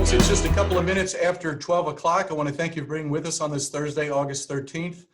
Folks, it's just a couple of minutes after 12 o'clock. I want to thank you for being with us on this Thursday, August 13th,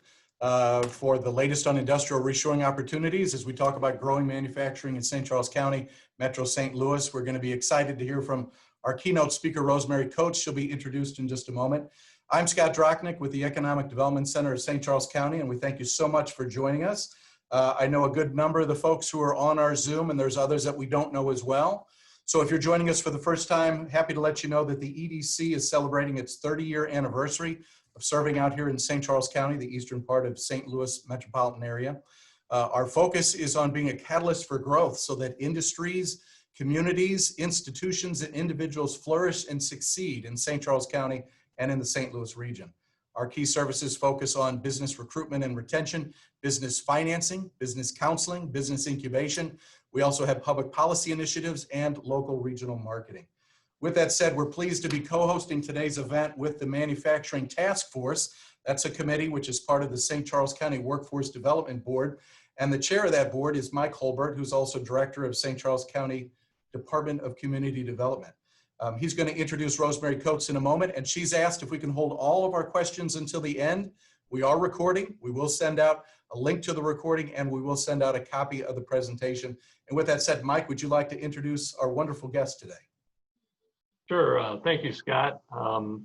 for the latest on industrial reshoring opportunities as we talk about growing manufacturing in St. Charles County, Metro St. Louis. We're going to be excited to hear from our keynote speaker, Rosemary Coates. She'll be introduced in just a moment. I'm Scott Drochnik with the Economic Development Center of St. Charles County, and we thank you so much for joining us. I know a good number of the folks who are on our Zoom, and there's others that we don't know as well. So if you're joining us for the first time, happy to let you know that the EDC is celebrating its 30-year anniversary of serving out here in St. Charles County, the eastern part of St. Louis metropolitan area. Our focus is on being a catalyst for growth so that industries, communities, institutions, and individuals flourish and succeed in St. Charles County and in the St. Louis region. Our key services focus on business recruitment and retention, business financing, business counseling, business incubation. We also have public policy initiatives and local regional marketing. With that said, we're pleased to be co-hosting today's event with the Manufacturing Task Force. That's a committee which is part of the St. Charles County Workforce Development Board. And the chair of that board is Mike Holbert, who's also director of St. Charles County Department of Community Development. He's going to introduce Rosemary Coates in a moment, and she's asked if we can hold all of our questions until the end. We are recording. We will send out a link to the recording, and we will send out a copy of the presentation. And with that said, Mike, would you like to introduce our wonderful guest today? Sure. Thank you, Scott.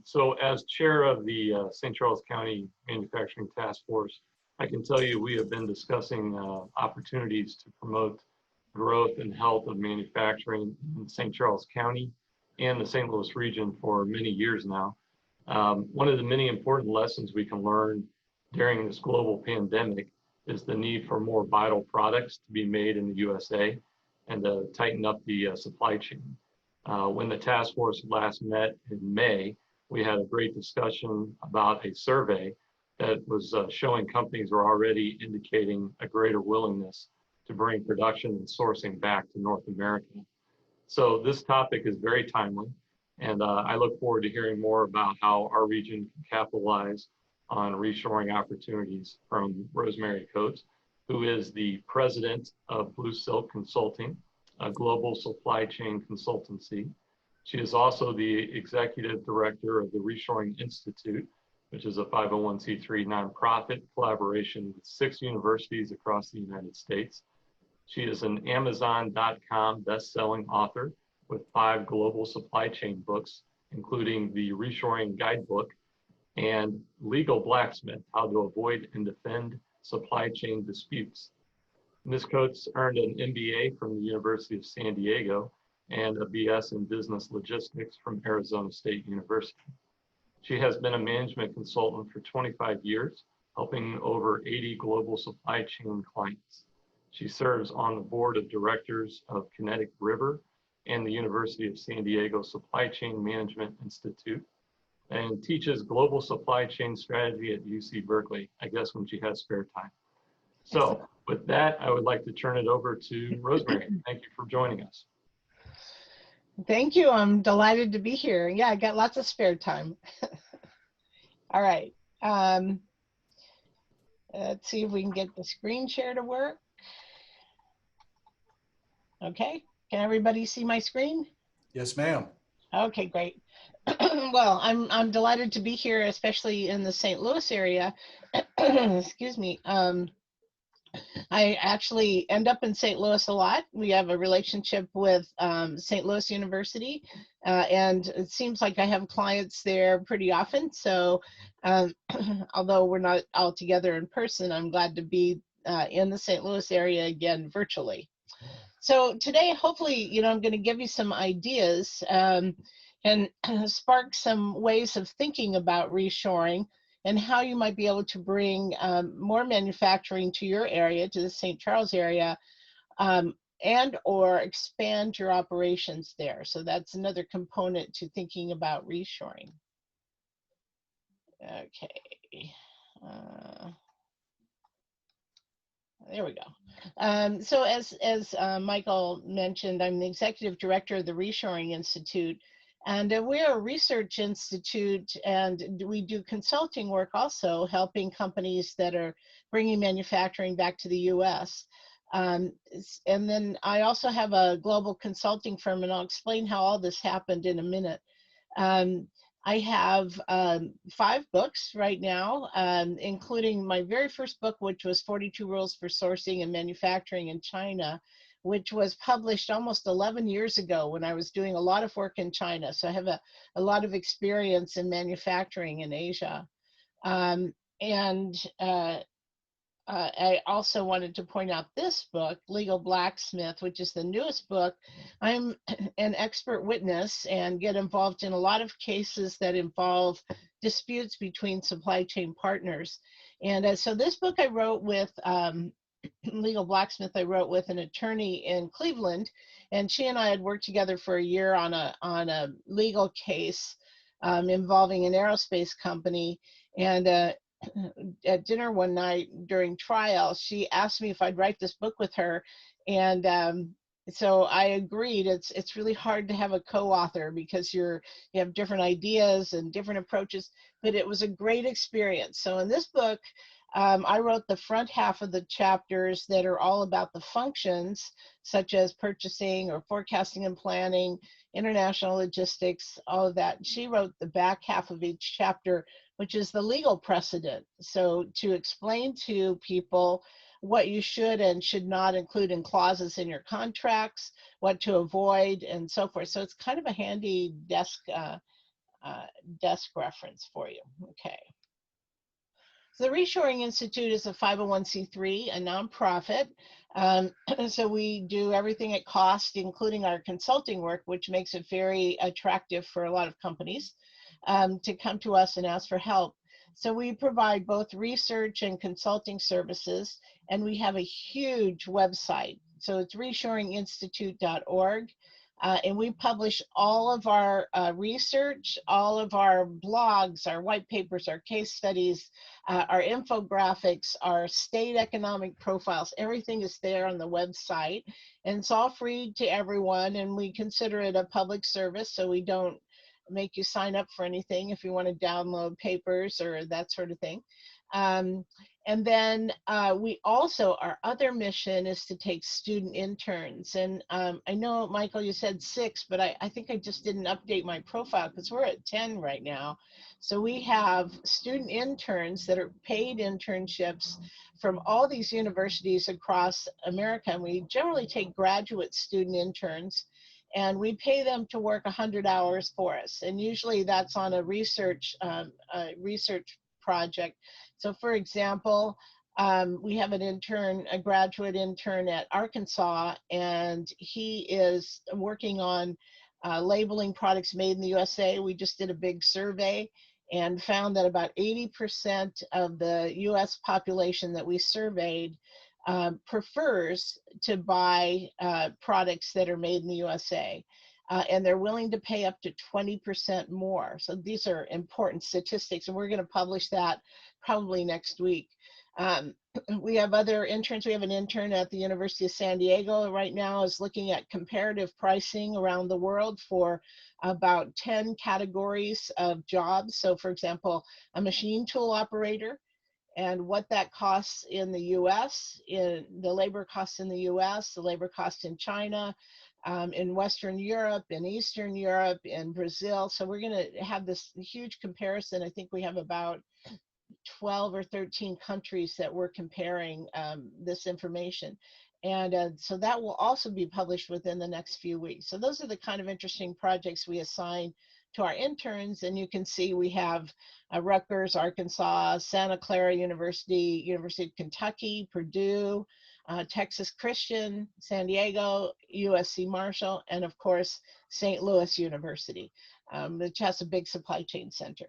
So as chair of the St. Charles County Manufacturing Task Force, I can tell you we have been discussing opportunities to promote growth and health of manufacturing in St. Charles County and the St. Louis region for many years now. One of the many important lessons we can learn during this global pandemic is the need for more vital products to be made in the USA and to tighten up the supply chain. When the task force last met in May, we had a great discussion about a survey that was showing companies were already indicating a greater willingness to bring production and sourcing back to North America. So this topic is very timely, and I look forward to hearing more about how our region can capitalize on reshoring opportunities from Rosemary Coates, who is the president of Blue Silk Consulting, a global supply chain consultancy. She is also the executive director of the Reshoring Institute, which is a 501c3 nonprofit collaboration with 6 universities across the United States. She is an Amazon.com best-selling author with 5 global supply chain books, including the Reshoring Guidebook and Legal Blacksmith, How to Avoid and Defend Supply Chain Disputes. Ms. Coates earned an MBA from the University of San Diego and a BS in Business Logistics from Arizona State University. She has been a management consultant for 25 years, helping over 80 global supply chain clients. She serves on the board of directors of Kinetic River and the University of San Diego Supply Chain Management Institute, and teaches global supply chain strategy at UC Berkeley, I guess when she has spare time. So with that, I would like to turn it over to Rosemary. Thank you for joining us. Thank you. I'm delighted to be here. Yeah, I got lots of spare time. All right. Let's see if we can get the screen share to work. Okay, can everybody see my screen? Yes, ma'am. Okay, great. Well, I'm delighted to be here, especially in the St. Louis area. Excuse me. I actually end up in St. Louis a lot. We have a relationship with St. Louis University, and it seems like I have clients there pretty often. So although we're not all together in person, I'm glad to be in the St. Louis area again virtually. So today, hopefully, I'm going to give you some ideas and spark some ways of thinking about reshoring and how you might be able to bring more manufacturing to your area, to the St. Charles area, and or expand your operations there. So that's another component to thinking about reshoring. Okay. There we go. So as Michael mentioned, I'm the executive director of the Reshoring Institute, and we're a research institute, and we do consulting work also, helping companies that are bringing manufacturing back to the U.S. And then I also have a global consulting firm, and I'll explain how all this happened in a minute. Um, I have 5 books right now, including my very first book, which was 42 Rules for Sourcing and Manufacturing in China, which was published almost 11 years ago when I was doing a lot of work in China. So I have a lot of experience in manufacturing in Asia. Um, and I also wanted to point out this book, Legal Blacksmith, which is the newest book. I'm an expert witness and get involved in a lot of cases that involve disputes between supply chain partners. And so this book I wrote with Legal Blacksmith, I wrote with an attorney in Cleveland, and she and I had worked together for a year on a legal case involving an aerospace company. And at dinner one night during trial, she asked me if I'd write this book with her, and so I agreed. It's really hard to have a co-author because you have different ideas and different approaches, but it was a great experience. So in this book, I wrote the front half of the chapters that are all about the functions, such as purchasing or forecasting and planning, international logistics, all of that. She wrote the back half of each chapter, which is the legal precedent. So to explain to people what you should and should not include in clauses in your contracts, what to avoid, and so forth. So it's kind of a handy desk reference for you. Okay. So the Reshoring Institute is a 501c3, a nonprofit. So we do everything at cost, including our consulting work, which makes it very attractive for a lot of companies to come to us and ask for help. So we provide both research and consulting services, and we have a huge website. So it's reshoringinstitute.org. And we publish all of our research, all of our blogs, our white papers, our case studies, our infographics, our state economic profiles. Everything is there on the website, and it's all free to everyone, and we consider it a public service, so we don't make you sign up for anything if you want to download papers or that sort of thing. And then we also, our other mission is to take student interns. And I know, Michael, you said 6, but I think I just didn't update my profile because we're at 10 right now. So we have student interns that are paid internships from all these universities across America. And we generally take graduate student interns, and we pay them to work 100 hours for us. And usually that's on a research project. So for example, we have an intern, a graduate intern at Arkansas, and he is working on labeling products made in the USA. We just did a big survey and found that about 80% of the US population that we surveyed prefers to buy products that are made in the USA. And they're willing to pay up to 20% more. So these are important statistics, and we're going to publish that probably next week. We have other interns. We have an intern at the University of San Diego right now is looking at comparative pricing around the world for about 10 categories of jobs. So for example, a machine tool operator, and what that costs in the US, in the labor costs in the US, the labor cost in China, in Western Europe, in Eastern Europe, in Brazil. So we're going to have this huge comparison. I think we have about 12 or 13 countries that we're comparing this information. And so that will also be published within the next few weeks. So those are the kind of interesting projects we assign to our interns. And you can see we have Rutgers, Arkansas, Santa Clara University, University of Kentucky, Purdue, Texas Christian, San Diego, USC Marshall, and of course, St. Louis University, which has a big supply chain center.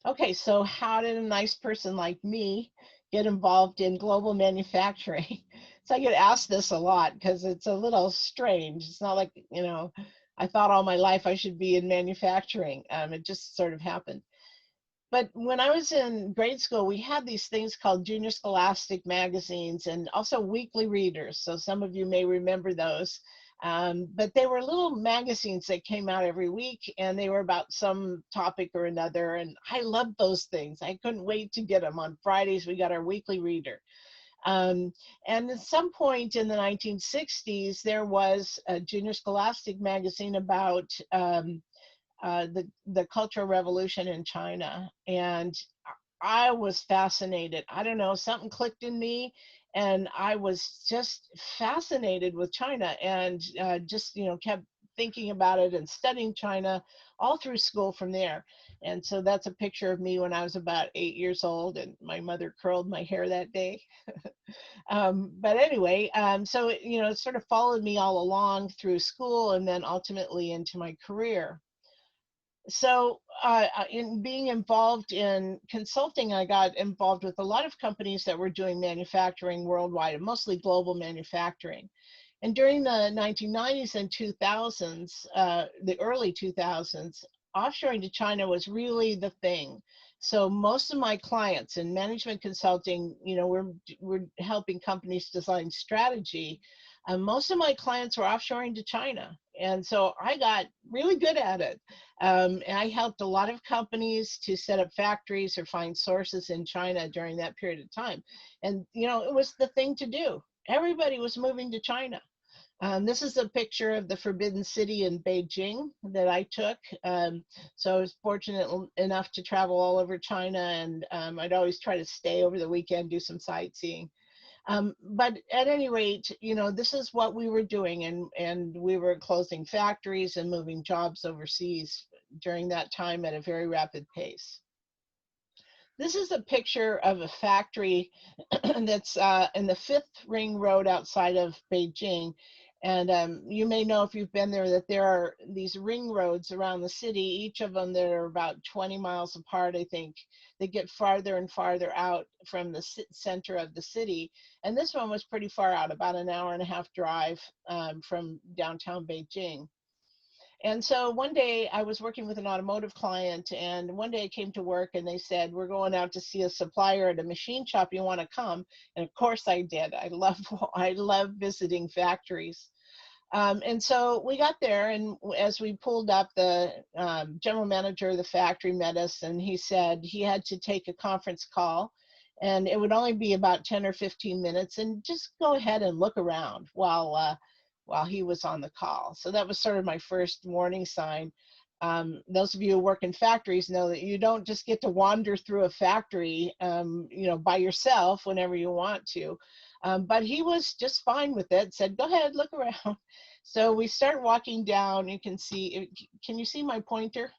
Okay, so how did a nice person like me get involved in global manufacturing? So I get asked this a lot because it's a little strange. It's not like, you know, I thought all my life I should be in manufacturing. It just sort of happened. But when I was in grade school, we had these things called Junior Scholastic magazines and also weekly readers. So some of you may remember those. But they were little magazines that came out every week, and they were about some topic or another. And I loved those things. I couldn't wait to get them. On Fridays, we got our weekly reader. And at some point in the 1960s, there was a junior scholastic magazine about the Cultural Revolution in China. And I was fascinated. I don't know, something clicked in me, and I was just fascinated with China, and just, kept thinking about it and studying China all through school from there. And so that's a picture of me when I was about 8 years old, and my mother curled my hair that day. But anyway, so it sort of followed me all along through school and then ultimately into my career. So in being involved in consulting, I got involved with a lot of companies that were doing manufacturing worldwide, mostly global manufacturing. And during the 1990s and 2000s, the early 2000s, offshoring to China was really the thing. So most of my clients in management consulting, we're helping companies design strategy. Most of my clients were offshoring to China. And so I got really good at it. And I helped a lot of companies to set up factories or find sources in China during that period of time. And, it was the thing to do. Everybody was moving to China. This is a picture of the Forbidden City in Beijing that I took. So I was fortunate enough to travel all over China, and I'd always try to stay over the weekend, do some sightseeing. But at any rate, this is what we were doing, and we were closing factories and moving jobs overseas during that time at a very rapid pace. This is a picture of a factory that's in the 5th Ring Road outside of Beijing. And you may know, if you've been there, that there are these ring roads around the city, each of them that are about 20 miles apart, I think. They get farther and farther out from the center of the city. And this one was pretty far out, about an hour and a half drive from downtown Beijing. And so one day I was working with an automotive client, and one day I came to work and they said, "We're going out to see a supplier at a machine shop. You want to come?" And of course I did. I love visiting factories. And so we got there, and as we pulled up, the general manager of the factory met us, and he said he had to take a conference call, and it would only be about 10 or 15 minutes, and just go ahead and look around while he was on the call. So that was sort of my first warning sign. Those of you who work in factories know that you don't just get to wander through a factory, by yourself whenever you want to. But he was just fine with it, said, "Go ahead, look around." So we start walking down. You can see, can you see my pointer?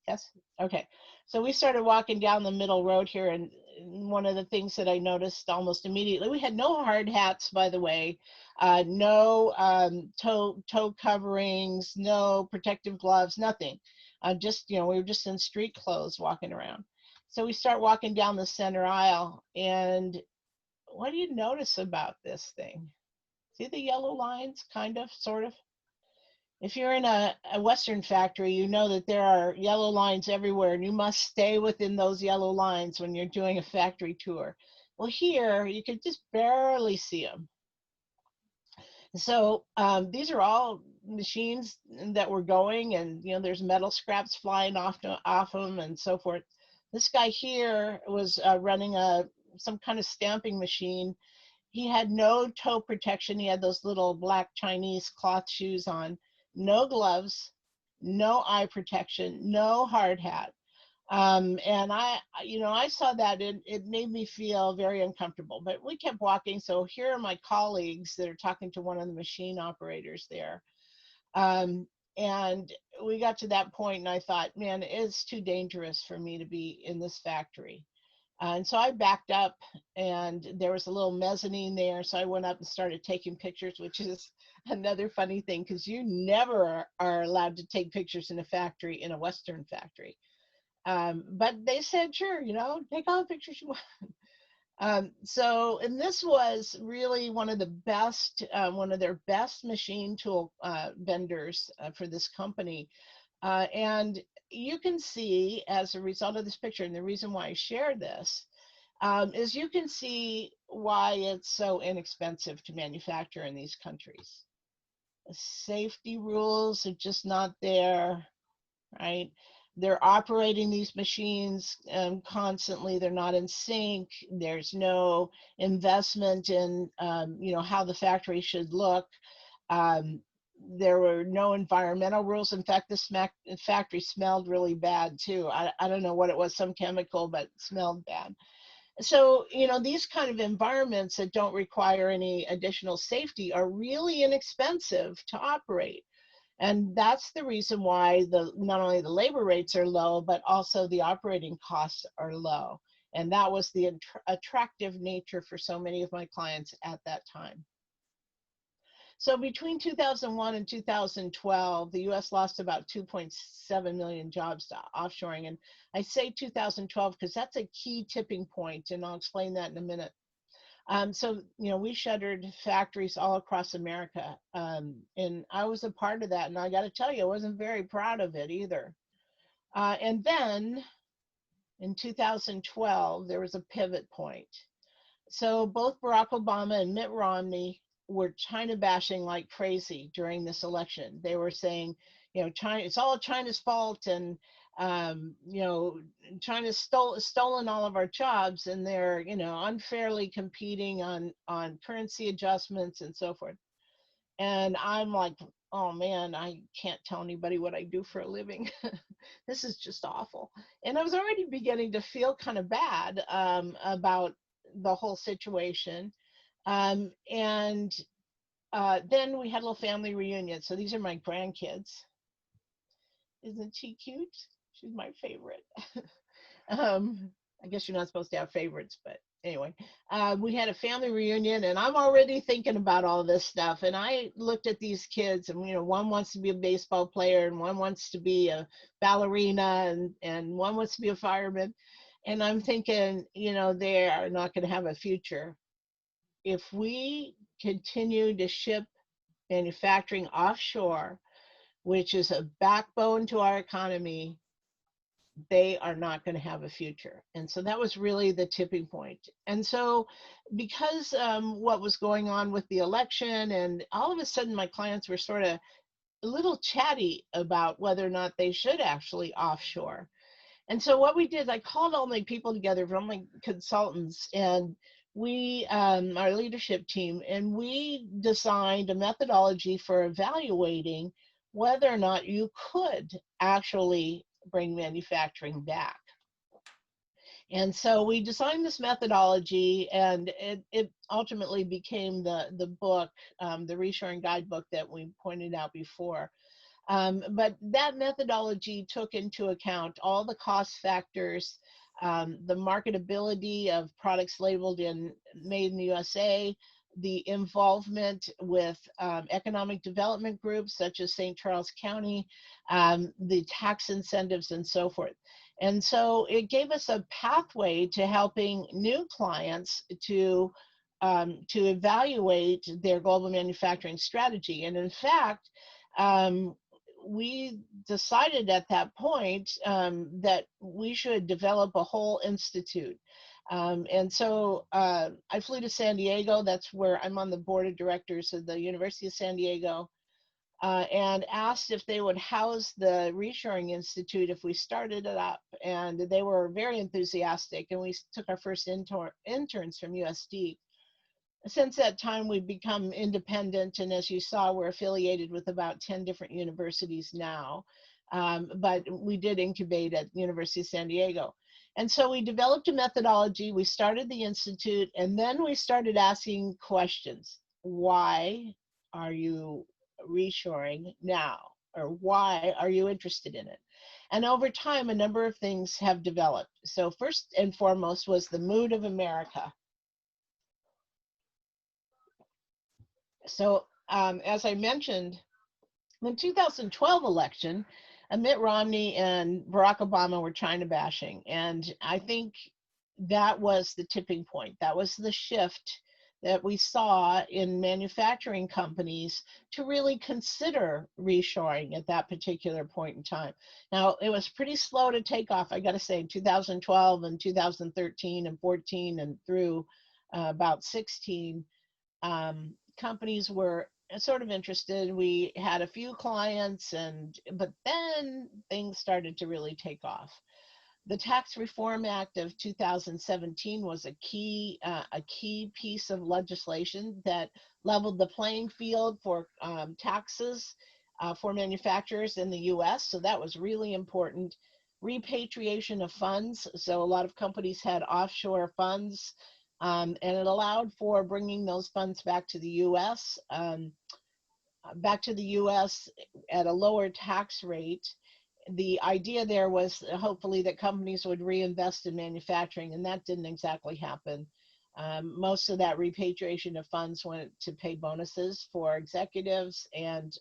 Yes? Okay. So we started walking down the middle road here, and one of the things that I noticed almost immediately, we had no hard hats, by the way, no toe coverings, no protective gloves, nothing. Just, we were just in street clothes walking around. So we start walking down the center aisle, and what do you notice about this thing? See the yellow lines, kind of, sort of? If you're in a Western factory, you know that there are yellow lines everywhere, and you must stay within those yellow lines when you're doing a factory tour. Well, here, you could just barely see them. So these are all machines that were going, and there's metal scraps flying off them and so forth. This guy here was running some kind of stamping machine. He had no toe protection. He had those little black Chinese cloth shoes on, no gloves, no eye protection, no hard hat. And I saw that, it made me feel very uncomfortable, but we kept walking. So here are my colleagues that are talking to one of the machine operators there. And we got to that point, and I thought, man, it's too dangerous for me to be in this factory. And so I backed up, and there was a little mezzanine there. So I went up and started taking pictures, which is another funny thing, because you never are allowed to take pictures in a factory, in a Western factory. But they said, sure, take all the pictures you want. And this was really one of their best machine tool vendors for this company. And you can see, as a result of this picture, and the reason why I share this, is you can see why it's so inexpensive to manufacture in these countries. The safety rules are just not there, right? They're operating these machines constantly. They're not in sync. There's no investment in, how the factory should look. Um, there were no environmental rules. In fact, the factory smelled really bad too. I don't know what it was, some chemical, but it smelled bad. So, these kind of environments that don't require any additional safety are really inexpensive to operate. And that's the reason why not only the labor rates are low, but also the operating costs are low. And that was the attractive nature for so many of my clients at that time. So between 2001 and 2012, the US lost about 2.7 million jobs to offshoring. And I say 2012 because that's a key tipping point, and I'll explain that in a minute. So, we shuttered factories all across America. And I was a part of that. And I got to tell you, I wasn't very proud of it either. And then in 2012, there was a pivot point. So both Barack Obama and Mitt Romney were China bashing like crazy during this election. They were saying, China, it's all China's fault, and China's stolen all of our jobs, and they're unfairly competing on currency adjustments and so forth. And I'm like, oh man, I can't tell anybody what I do for a living. This is just awful. And I was already beginning to feel kind of bad about the whole situation. And then we had a little family reunion. So these are my grandkids. Isn't she cute? She's my favorite. I guess you're not supposed to have favorites, but anyway, we had a family reunion, and I'm already thinking about all this stuff. And I looked at these kids, and one wants to be a baseball player, and one wants to be a ballerina, and one wants to be a fireman. And I'm thinking, they are not going to have a future if we continue to ship manufacturing offshore, which is a backbone to our economy. They are not going to have a future. And so that was really the tipping point. And so because what was going on with the election, and all of a sudden my clients were sort of a little chatty about whether or not they should actually offshore. And so what we did, I called all my people together from my consultants, and we, our leadership team, and we designed a methodology for evaluating whether or not you could actually bring manufacturing back. And so we designed this methodology, and it ultimately became the book, the Reshoring Guidebook that we pointed out before. But that methodology took into account all the cost factors, the marketability of products labeled in Made in the USA, the involvement with economic development groups such as St. Charles County, the tax incentives, and so forth. And so it gave us a pathway to helping new clients to evaluate their global manufacturing strategy. And in fact, we decided at that point that we should develop a whole institute. And so I flew to San Diego. That's where I'm on the board of directors of the University of San Diego, and asked if they would house the Reshoring Institute if we started it up. And they were very enthusiastic, and we took our first interns from USD. Since that time, we've become independent, and as you saw, we're affiliated with about 10 different universities now. But we did incubate at the University of San Diego. And so we developed a methodology, we started the Institute, and then we started asking questions. Why are you reshoring now? Or why are you interested in it? And over time, a number of things have developed. So first and foremost was the mood of America. So as I mentioned, the 2012 election, Mitt Romney and Barack Obama were China bashing. And I think that was the tipping point. That was the shift that we saw in manufacturing companies to really consider reshoring at that particular point in time. Now, it was pretty slow to take off, I got to say, 2012 and 2013 and 14 and through about 16. Companies were sort of interested. We had a few clients, but then things started to really take off. The Tax Reform Act of 2017 was a key piece of legislation that leveled the playing field for taxes for manufacturers in the U.S. So that was really important. Repatriation of funds. So a lot of companies had offshore funds, and it allowed for bringing those funds back to the U.S. At a lower tax rate. The idea there was hopefully that companies would reinvest in manufacturing, and that didn't exactly happen. Most of that repatriation of funds went to pay bonuses for executives and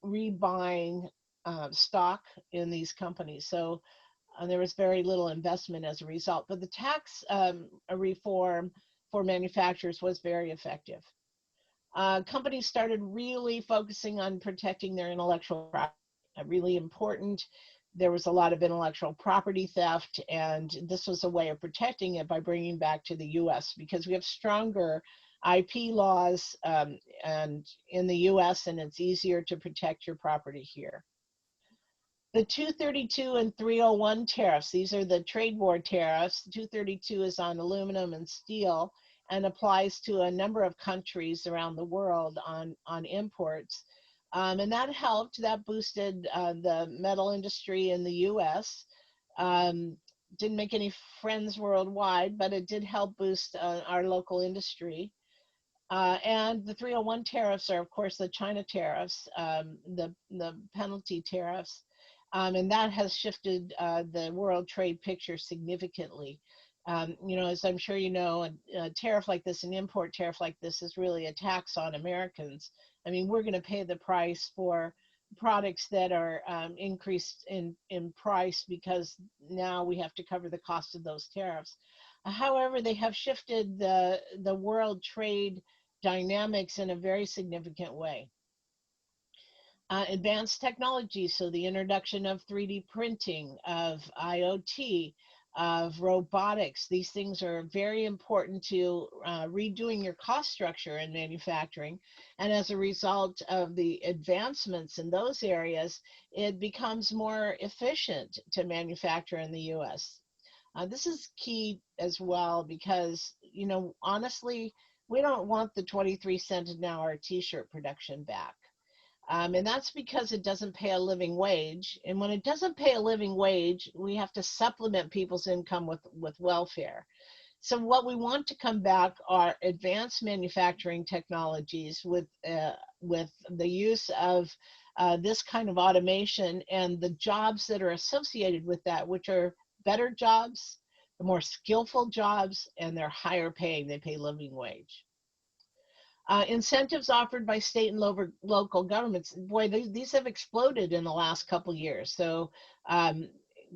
rebuying stock in these companies. So there was very little investment as a result. But the tax reform for manufacturers was very effective. Companies started really focusing on protecting their intellectual property. Really important. There was a lot of intellectual property theft, and this was a way of protecting it by bringing back to the U.S. because we have stronger IP laws and in the U.S. and it's easier to protect your property here. The 232 and 301 tariffs, these are the trade war tariffs. 232 is on aluminum and steel and applies to a number of countries around the world on imports. And that helped, that boosted the metal industry in the US. Didn't make any friends worldwide, but it did help boost our local industry. And the 301 tariffs are, of course, the China tariffs, the penalty tariffs. And that has shifted the world trade picture significantly. As I'm sure you know, a tariff like this, an import tariff like this is really a tax on Americans. I mean, we're going to pay the price for products that are increased in price because now we have to cover the cost of those tariffs. However, they have shifted the world trade dynamics in a very significant way. Advanced technology, so the introduction of 3D printing, of IoT, of robotics. These things are very important to redoing your cost structure in manufacturing. And as a result of the advancements in those areas, it becomes more efficient to manufacture in the US. This is key as well because, honestly, we don't want the 23-cent an hour t-shirt production back. And that's because it doesn't pay a living wage. And when it doesn't pay a living wage, we have to supplement people's income with welfare. So what we want to come back are advanced manufacturing technologies with the use of this kind of automation and the jobs that are associated with that, which are better jobs, the more skillful jobs, and they're higher paying. They pay living wage. Incentives offered by state and local governments, boy, these have exploded in the last couple years. So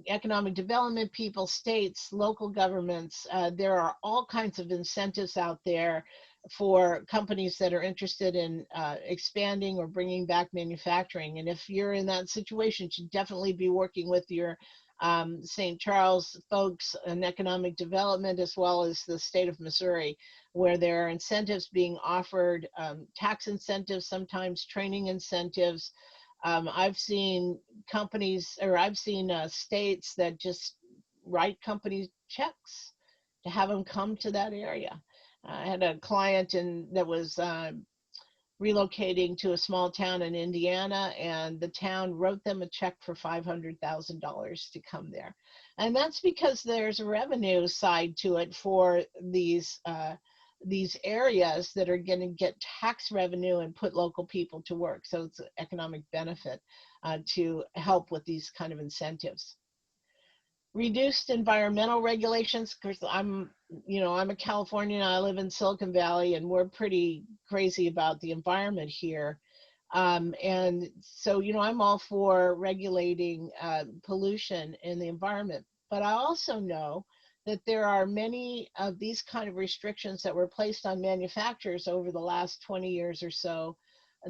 economic development people, states, local governments, there are all kinds of incentives out there for companies that are interested in expanding or bringing back manufacturing. And if you're in that situation, you should definitely be working with your St. Charles folks in economic development, as well as the state of Missouri, where there are incentives being offered, tax incentives, sometimes training incentives. I've seen companies, or I've seen states that just write companies checks to have them come to that area. I had a client that was relocating to a small town in Indiana, and the town wrote them a check for $500,000 to come there. And that's because there's a revenue side to it for these areas that are going to get tax revenue and put local people to work. So it's an economic benefit to help with these kind of incentives. Reduced environmental regulations, because I'm a Californian, I live in Silicon Valley, and we're pretty crazy about the environment here. And so, I'm all for regulating pollution in the environment. But I also know that there are many of these kind of restrictions that were placed on manufacturers over the last 20 years or so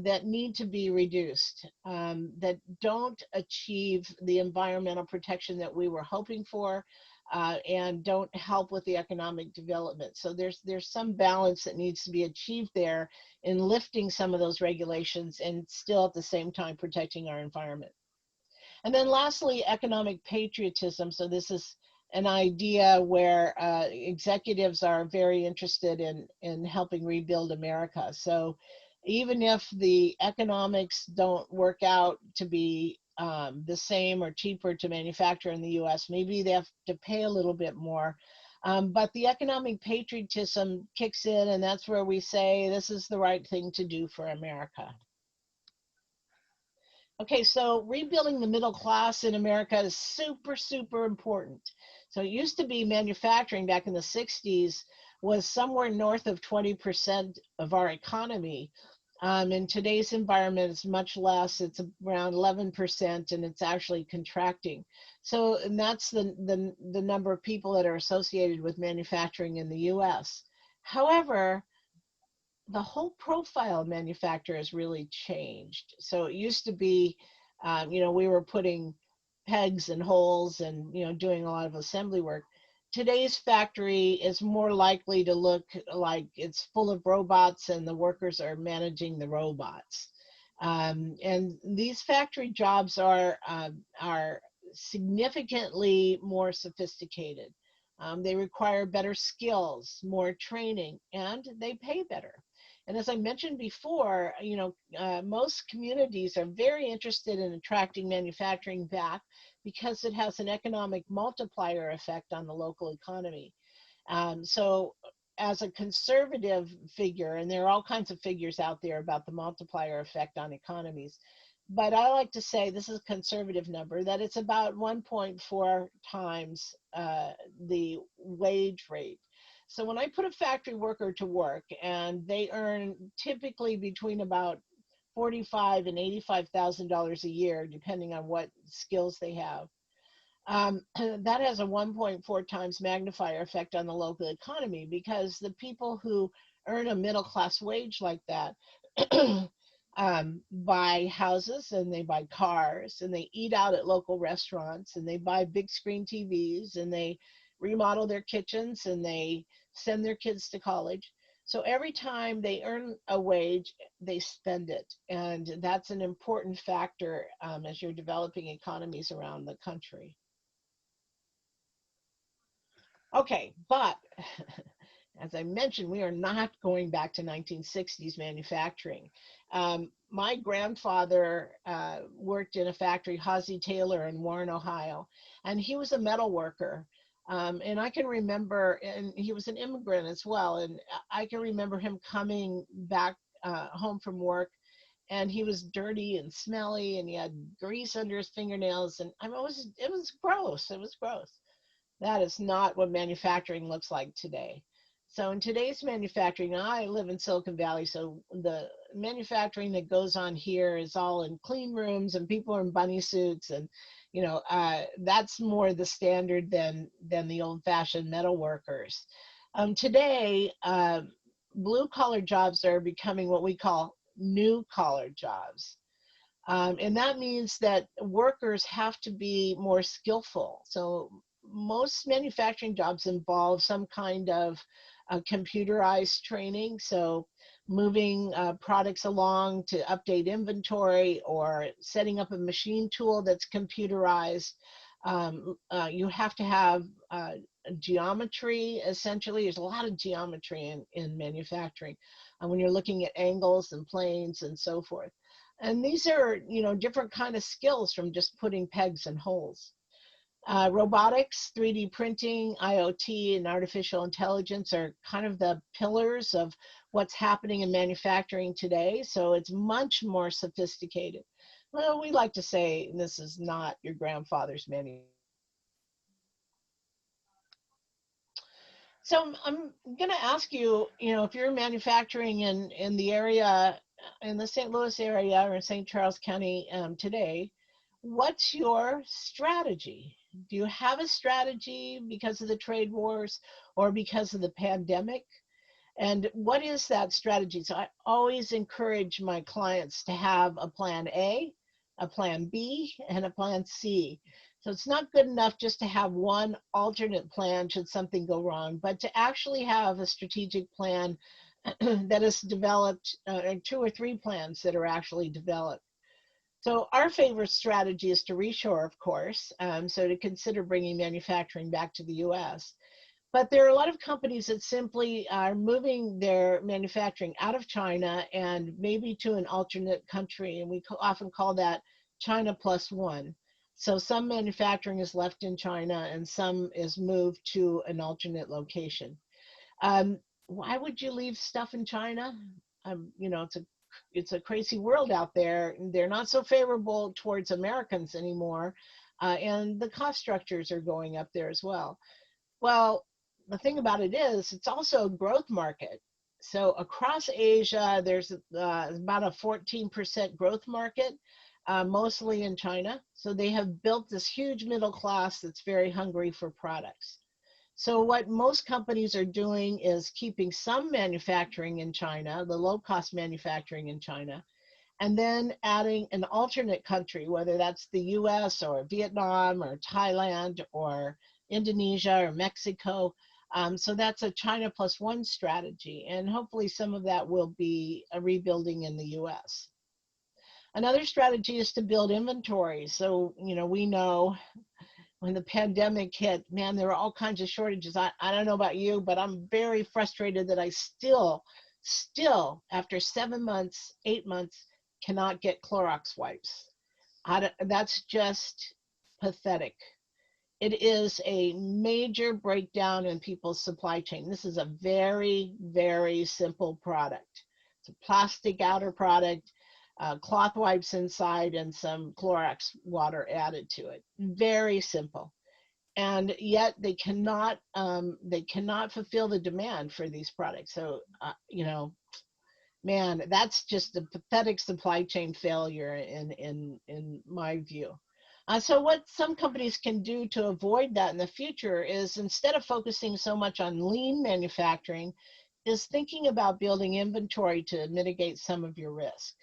that need to be reduced, that don't achieve the environmental protection that we were hoping for. and don't help with the economic development. So there's some balance that needs to be achieved there in lifting some of those regulations and still at the same time protecting our environment. And then lastly, economic patriotism. So this is an idea where executives are very interested in helping rebuild America. So even if the economics don't work out to be the same or cheaper to manufacture in the US, maybe they have to pay a little bit more. But the economic patriotism kicks in, and that's where we say this is the right thing to do for America. Okay, so rebuilding the middle class in America is super, super important. So it used to be manufacturing back in the 60s was somewhere north of 20% of our economy. In today's environment, it's much less. It's around 11%, and it's actually contracting. So, and that's the number of people that are associated with manufacturing in the US. However, the whole profile of manufacture has really changed. So it used to be, we were putting pegs and holes and, doing a lot of assembly work. Today's factory is more likely to look like it's full of robots and the workers are managing the robots. And these factory jobs are significantly more sophisticated. They require better skills, more training, and they pay better. And as I mentioned before, most communities are very interested in attracting manufacturing back because it has an economic multiplier effect on the local economy. So as a conservative figure, and there are all kinds of figures out there about the multiplier effect on economies, but I like to say this is a conservative number, that it's about 1.4 times the wage rate. So when I put a factory worker to work and they earn typically between about $45,000 and $85,000 a year, depending on what skills they have, that has a 1.4 times magnifier effect on the local economy, because the people who earn a middle class wage like that buy houses and they buy cars and they eat out at local restaurants and they buy big screen TVs and they remodel their kitchens and they send their kids to college. So every time they earn a wage, they spend it. And that's an important factor as you're developing economies around the country. Okay, but as I mentioned, we are not going back to 1960s manufacturing. My grandfather worked in a factory, Hossie Taylor in Warren, Ohio, and he was a metal worker. And I can remember, and he was an immigrant as well, and I can remember him coming back home from work, and he was dirty and smelly, and he had grease under his fingernails, and it was gross. It was gross. That is not what manufacturing looks like today. So in today's manufacturing, I live in Silicon Valley, so the manufacturing that goes on here is all in clean rooms and people are in bunny suits, and that's more the standard than the old-fashioned metal workers. Today, blue-collar jobs are becoming what we call new-collar jobs. And that means that workers have to be more skillful. So most manufacturing jobs involve some kind of computerized training. So moving products along to update inventory or setting up a machine tool that's computerized. You have to have geometry, essentially. There's a lot of geometry in manufacturing when you're looking at angles and planes and so forth. And these are, different kind of skills from just putting pegs and holes. Robotics, 3D printing, IoT, and artificial intelligence are kind of the pillars of what's happening in manufacturing today. So it's much more sophisticated. Well, we like to say this is not your grandfather's manufacturing. So I'm going to ask you, if you're manufacturing in the area, in the St. Louis area or in St. Charles County today, what's your strategy? Do you have a strategy because of the trade wars or because of the pandemic? And what is that strategy? So I always encourage my clients to have a plan A, a plan B, and a plan C. So it's not good enough just to have one alternate plan should something go wrong, but to actually have a strategic plan that is developed, 2 or 3 plans that are actually developed. So our favorite strategy is to reshore, of course, so to consider bringing manufacturing back to the US. But there are a lot of companies that simply are moving their manufacturing out of China and maybe to an alternate country, and we often call that China plus one. So some manufacturing is left in China and some is moved to an alternate location. Why would you leave stuff in China? You know, it's a crazy world out there. They're not so favorable towards Americans anymore, and the cost structures are going up there as well. Well, the thing about it is, it's also a growth market. So across Asia, there's about a 14% growth market, mostly in China. So they have built this huge middle class that's very hungry for products. So what most companies are doing is keeping some manufacturing in China, the low-cost manufacturing in China, and then adding an alternate country, whether that's the US or Vietnam or Thailand or Indonesia or Mexico. So that's a China plus one strategy, and hopefully some of that will be a rebuilding in the US. Another strategy is to build inventory. So, you know, we know when the pandemic hit, man, there were all kinds of shortages. I don't know about you, but I'm very frustrated that I still, after 7 months, 8 months, cannot get Clorox wipes. That's just pathetic. It is a major breakdown in people's supply chain. This is a very, very simple product. It's a plastic outer product, cloth wipes inside, and some Clorox water added to it. Very simple. And yet they cannot fulfill the demand for these products. So, you know, man, that's just a pathetic supply chain failure in my view. So what some companies can do to avoid that in the future is, instead of focusing so much on lean manufacturing, is thinking about building inventory to mitigate some of your risk.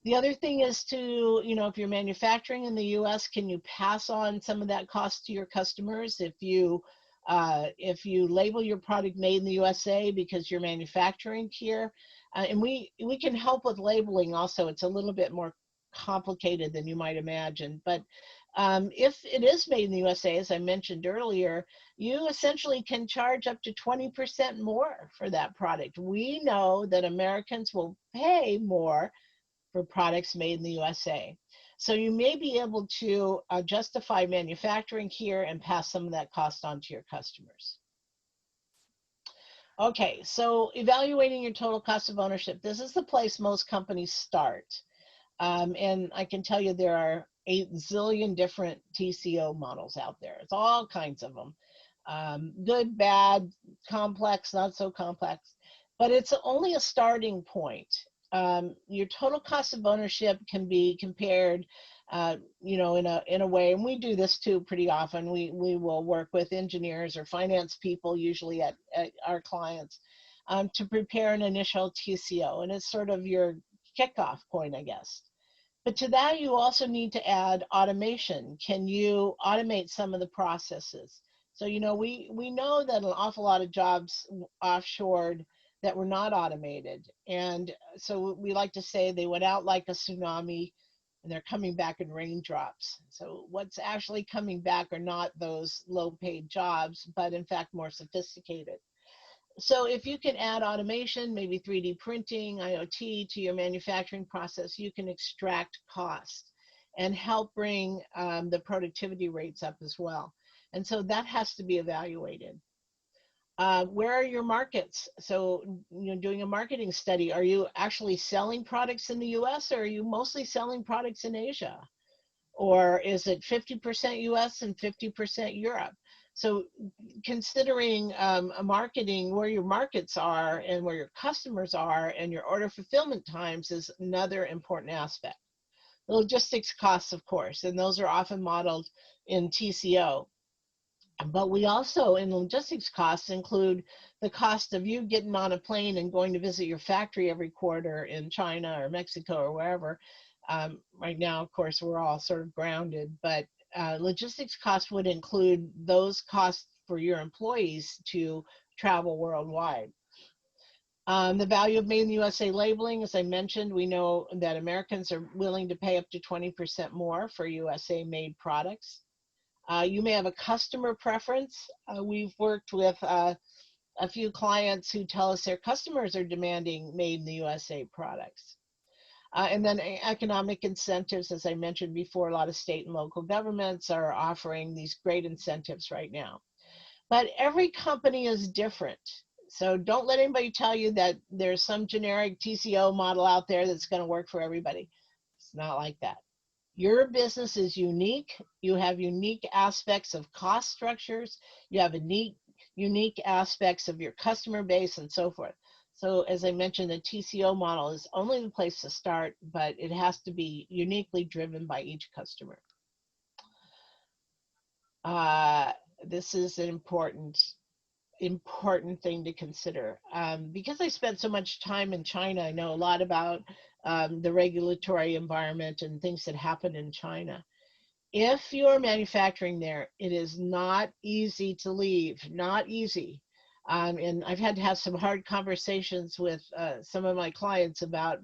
The other thing is to, you know, if you're manufacturing in the US, can you pass on some of that cost to your customers? If you label your product made in the USA because you're manufacturing here, and we can help with labeling also. It's a little bit more complicated than you might imagine. But if it is made in the USA, as I mentioned earlier, you essentially can charge up to 20% more for that product. We know that Americans will pay more for products made in the USA. So you may be able to justify manufacturing here and pass some of that cost on to your customers. Okay, so evaluating your total cost of ownership. This is the place most companies start. And I can tell you there are 8 zillion different TCO models out there. It's all kinds of them. Good, bad, complex, not so complex. But it's only a starting point. Your total cost of ownership can be compared, you know, in a way, and we do this too pretty often. We will work with engineers or finance people, usually at our clients, to prepare an initial TCO, and it's sort of your kickoff point, I guess. But to that, you also need to add automation. Can you automate some of the processes? So, you know, we know that an awful lot of jobs offshored that were not automated. And so we like to say they went out like a tsunami and they're coming back in raindrops. So what's actually coming back are not those low paid jobs, but in fact more sophisticated. So if you can add automation, maybe 3D printing, IoT to your manufacturing process, you can extract cost and help bring the productivity rates up as well. And so that has to be evaluated. Where are your markets? So, you know, doing a marketing study, are you actually selling products in the US, or are you mostly selling products in Asia? Or is it 50% US and 50% Europe? So considering marketing, where your markets are and where your customers are and your order fulfillment times is another important aspect. The logistics costs, of course, and those are often modeled in TCO. But we also, in logistics costs, include the cost of you getting on a plane and going to visit your factory every quarter in China or Mexico or wherever. Right now, of course, we're all sort of grounded, but logistics costs would include those costs for your employees to travel worldwide. The value of Made in the USA labeling, as I mentioned, we know that Americans are willing to pay up to 20% more for USA made products. You may have a customer preference. We've worked with a few clients who tell us their customers are demanding Made in the USA products. And then economic incentives, as I mentioned before, a lot of state and local governments are offering these great incentives right now. But every company is different. So don't let anybody tell you that there's some generic TCO model out there that's going to work for everybody. It's not like that. Your business is unique. You have unique aspects of cost structures. You have unique aspects of your customer base and so forth. So as I mentioned, the TCO model is only the place to start, but it has to be uniquely driven by each customer. This is an important thing to consider. Because I spent so much time in China, I know a lot about the regulatory environment and things that happen in China. If you're manufacturing there, it is not easy to leave, not easy. And I've had to have some hard conversations with some of my clients about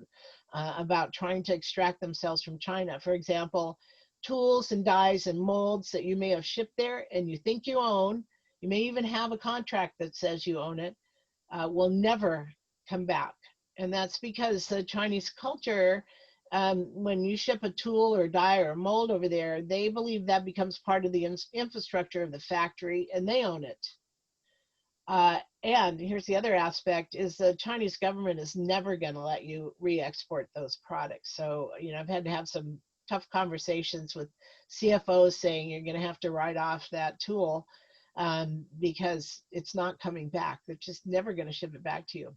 trying to extract themselves from China. For example, tools and dies and molds that you may have shipped there and you think you own, you may even have a contract that says you own it, will never come back. And that's because the Chinese culture, when you ship a tool or die or mold over there, they believe that becomes part of the infrastructure of the factory and they own it. And here's the other aspect is the Chinese government is never going to let you re-export those products. So, you know, I've had to have some tough conversations with CFOs saying you're going to have to write off that tool because it's not coming back. They're just never going to ship it back to you.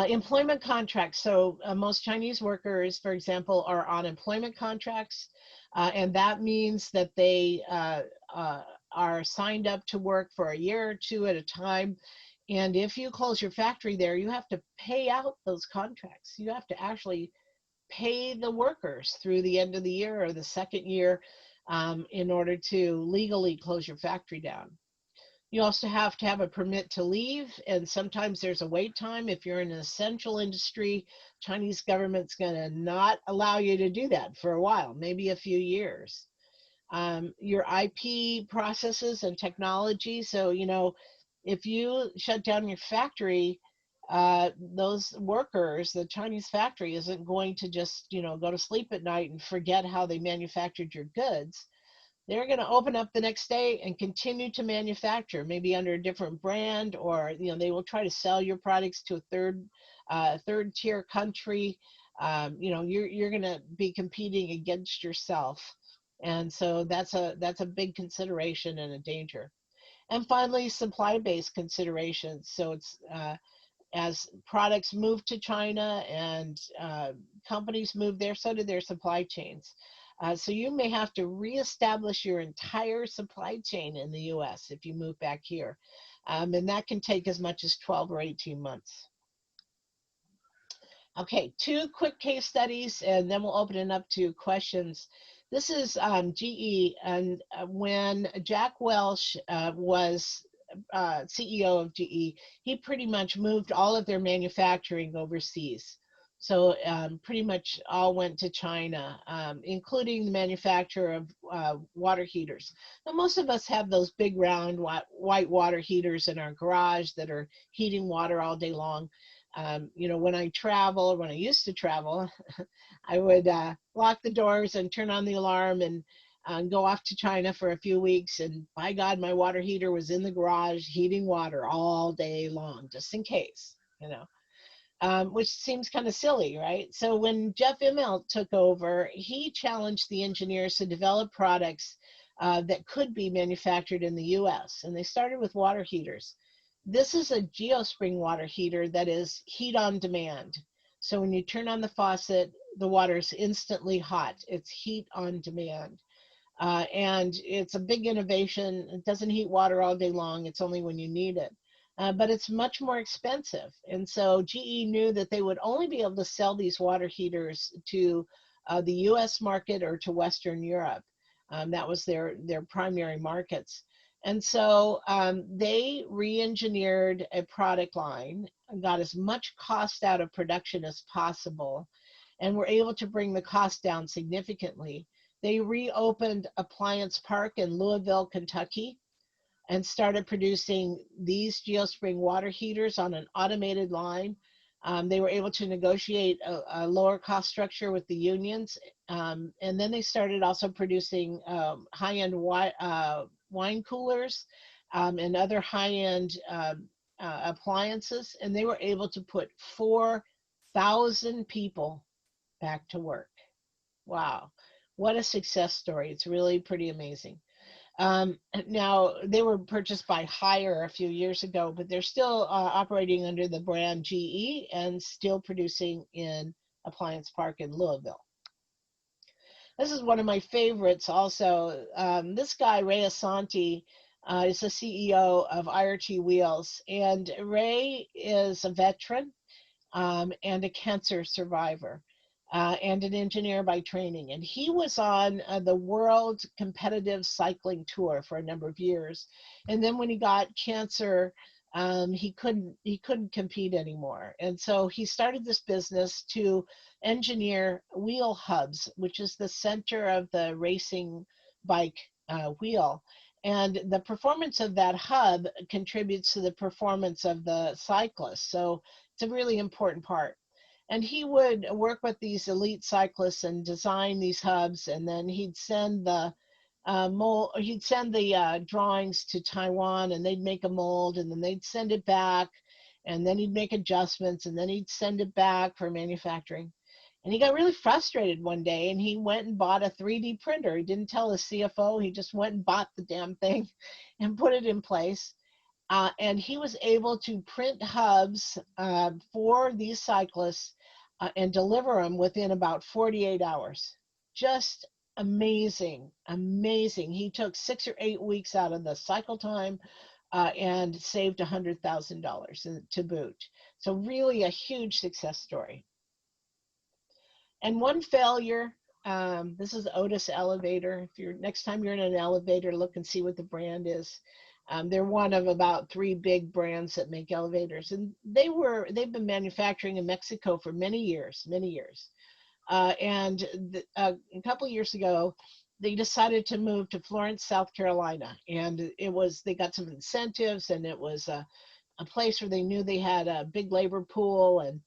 Employment contracts. So most Chinese workers, for example, are on employment contracts. And that means that they are signed up to work for a year or two at a time. And if you close your factory there, you have to pay out those contracts. You have to actually pay the workers through the end of the year or the second year in order to legally close your factory down. You also have to have a permit to leave, and sometimes there's a wait time. If you're in an essential industry, Chinese government's going to not allow you to do that for a while, maybe a few years. Your IP processes and technology. So, you know, if you shut down your factory, those workers, the Chinese factory isn't going to just, you know, go to sleep at night and forget how they manufactured your goods. They're going to open up the next day and continue to manufacture, maybe under a different brand, or, you know, they will try to sell your products to a third tier country. You know, you're going to be competing against yourself. And so that's a big consideration and a danger. And finally, supply-based considerations. So it's as products move to China and companies move there, so do their supply chains. So you may have to reestablish your entire supply chain in the US if you move back here. And that can take as much as 12 or 18 months. Okay, 2 quick case studies, and then we'll open it up to questions. This is GE, and when Jack Welch was CEO of GE, he pretty much moved all of their manufacturing overseas. So pretty much all went to China, including the manufacture of water heaters. Now, most of us have those big round white water heaters in our garage that are heating water all day long. You know, when I used to travel, I would lock the doors and turn on the alarm and go off to China for a few weeks. And by God, my water heater was in the garage heating water all day long, just in case, you know. Which seems kind of silly, right? So when Jeff Immelt took over, he challenged the engineers to develop products that could be manufactured in the US. And they started with water heaters. This is a GeoSpring water heater that is heat on demand. So when you turn on the faucet, the water is instantly hot. It's heat on demand. And it's a big innovation. It doesn't heat water all day long. It's only when you need it. But it's much more expensive. And so GE knew that they would only be able to sell these water heaters to the US market or to Western Europe. That was their primary markets. And so they re-engineered a product line, got as much cost out of production as possible, and were able to bring the cost down significantly. They reopened Appliance Park in Louisville, Kentucky, and started producing these GeoSpring water heaters on an automated line. They were able to negotiate a lower cost structure with the unions. And then they started also producing high-end wine coolers and other high-end appliances. And they were able to put 4,000 people back to work. Wow. What a success story. It's really pretty amazing. Now, they were purchased by Haier a few years ago, but they're still operating under the brand GE and still producing in Appliance Park in Louisville. This is one of my favorites also. This guy, Ray Asante, is the CEO of IRT Wheels, and Ray is a veteran and a cancer survivor. And an engineer by training. And he was on the World Competitive Cycling Tour for a number of years. And then when he got cancer, he couldn't compete anymore. And so he started this business to engineer wheel hubs, which is the center of the racing bike wheel. And the performance of that hub contributes to the performance of the cyclist. So it's a really important part. And he would work with these elite cyclists and design these hubs, and then he'd send the drawings to Taiwan, and they'd make a mold, and then they'd send it back, and then he'd make adjustments, and then he'd send it back for manufacturing. And he got really frustrated one day, and he went and bought a 3D printer. He didn't tell his CFO. He just went and bought the damn thing and put it in place. And he was able to print hubs for these cyclists and deliver them within about 48 hours. Just amazing, amazing. He took 6 or 8 weeks out of the cycle time and saved $100,000 to boot. So really a huge success story. And one failure, this is Otis Elevator. If you're next time you're in an elevator, look and see what the brand is. They're one of about 3 big brands that make elevators, and they've been manufacturing in Mexico for many years. And a couple of years ago, they decided to move to Florence, South Carolina, and they got some incentives, and it was a place where they knew they had a big labor pool, and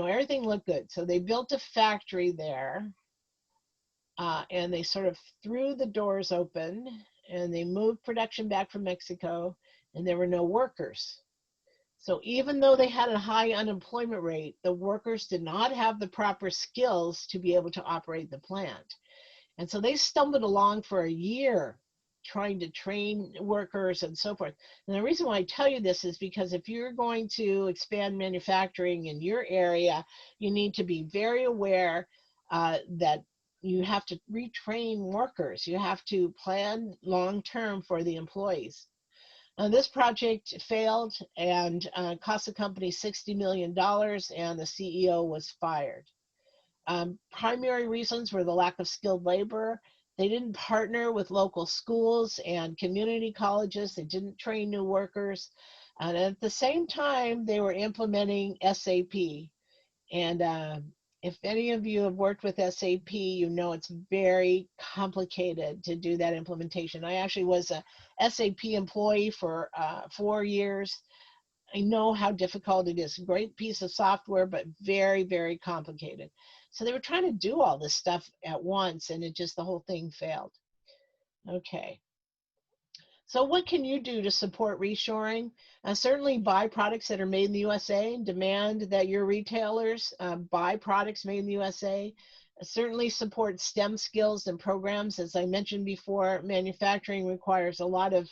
everything looked good. So they built a factory there, and they sort of threw the doors open. And they moved production back from Mexico, and there were no workers. So even though they had a high unemployment rate, the workers did not have the proper skills to be able to operate the plant. And so they stumbled along for a year trying to train workers and so forth. And the reason why I tell you this is because if you're going to expand manufacturing in your area, you need to be very aware that you have to retrain workers. You have to plan long-term for the employees. This project failed and cost the company $60 million, and the CEO was fired. Primary reasons were the lack of skilled labor. They didn't partner with local schools and community colleges. They didn't train new workers. And at the same time, they were implementing SAP. And if any of you have worked with SAP, you know it's very complicated to do that implementation. I actually was a SAP employee for 4 years. I know how difficult it is. Great piece of software, but very, very complicated. So they were trying to do all this stuff at once, and the whole thing failed. Okay. So what can you do to support reshoring? Certainly buy products that are made in the USA and demand that your retailers buy products made in the USA. Certainly support STEM skills and programs. As I mentioned before, manufacturing requires a lot of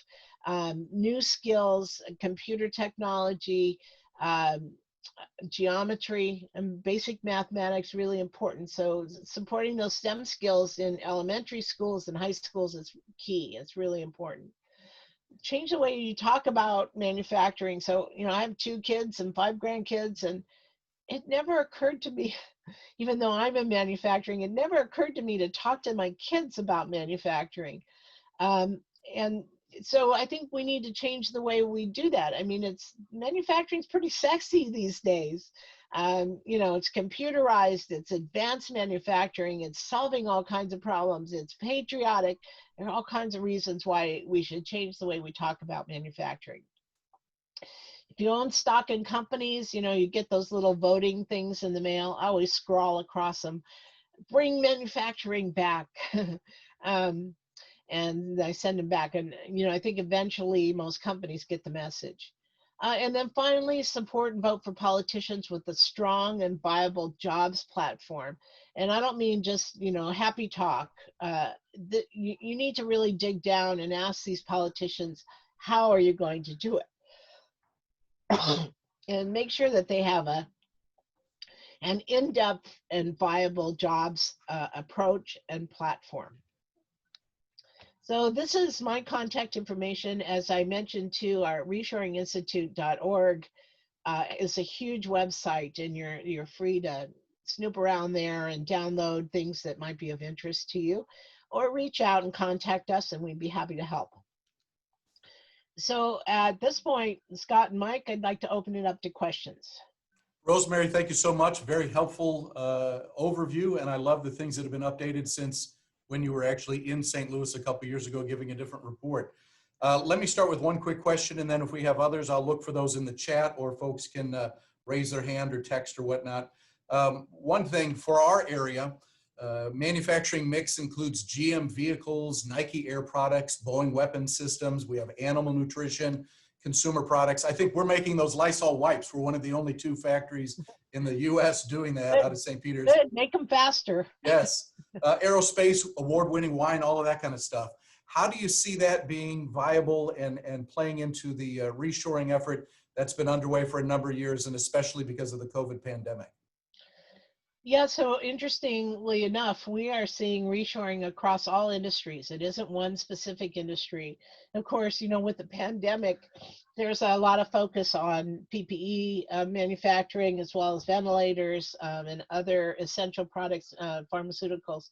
new skills, computer technology, geometry, and basic mathematics, really important. So supporting those STEM skills in elementary schools and high schools is key. It's really important. Change the way you talk about manufacturing. So, I have 2 kids and 5 grandkids, and it never occurred to me Even though I'm in manufacturing, it never occurred to me to talk to my kids about manufacturing. Um, and so I think we need to change the way we do that. I mean, manufacturing's pretty sexy these days. It's computerized, it's advanced manufacturing, it's solving all kinds of problems, it's patriotic. There are all kinds of reasons why we should change the way we talk about manufacturing. If you own stock in companies, you get those little voting things in the mail. I always scroll across them. Bring manufacturing back. And I send them back. And, I think eventually most companies get the message. And then finally, support and vote for politicians with a strong and viable jobs platform. And I don't mean just, happy talk. You need to really dig down and ask these politicians, how are you going to do it? And make sure that they have an in-depth and viable jobs approach and platform. So this is my contact information. As I mentioned too, our reshoringinstitute.org is a huge website, and you're free to snoop around there and download things that might be of interest to you, or reach out and contact us, and we'd be happy to help. So at this point, Scott and Mike, I'd like to open it up to questions. Rosemary, thank you so much. Very helpful overview, and I love the things that have been updated since when you were actually in St. Louis a couple years ago giving a different report. Let me start with one quick question, and then if we have others, I'll look for those in the chat, or folks can raise their hand or text or whatnot. One thing for our area, manufacturing mix includes GM vehicles, Nike Air products, Boeing weapons systems. We have animal nutrition, consumer products. I think we're making those Lysol wipes. We're one of the only 2 factories in the U.S. doing that out of St. Peter's. Good, make them faster. Yes, aerospace, award-winning wine, all of that kind of stuff. How do you see that being viable and playing into the reshoring effort that's been underway for a number of years, and especially because of the COVID pandemic? Yeah, so interestingly enough, we are seeing reshoring across all industries. It isn't one specific industry. Of course, with the pandemic, there's a lot of focus on PPE manufacturing, as well as ventilators and other essential products, pharmaceuticals.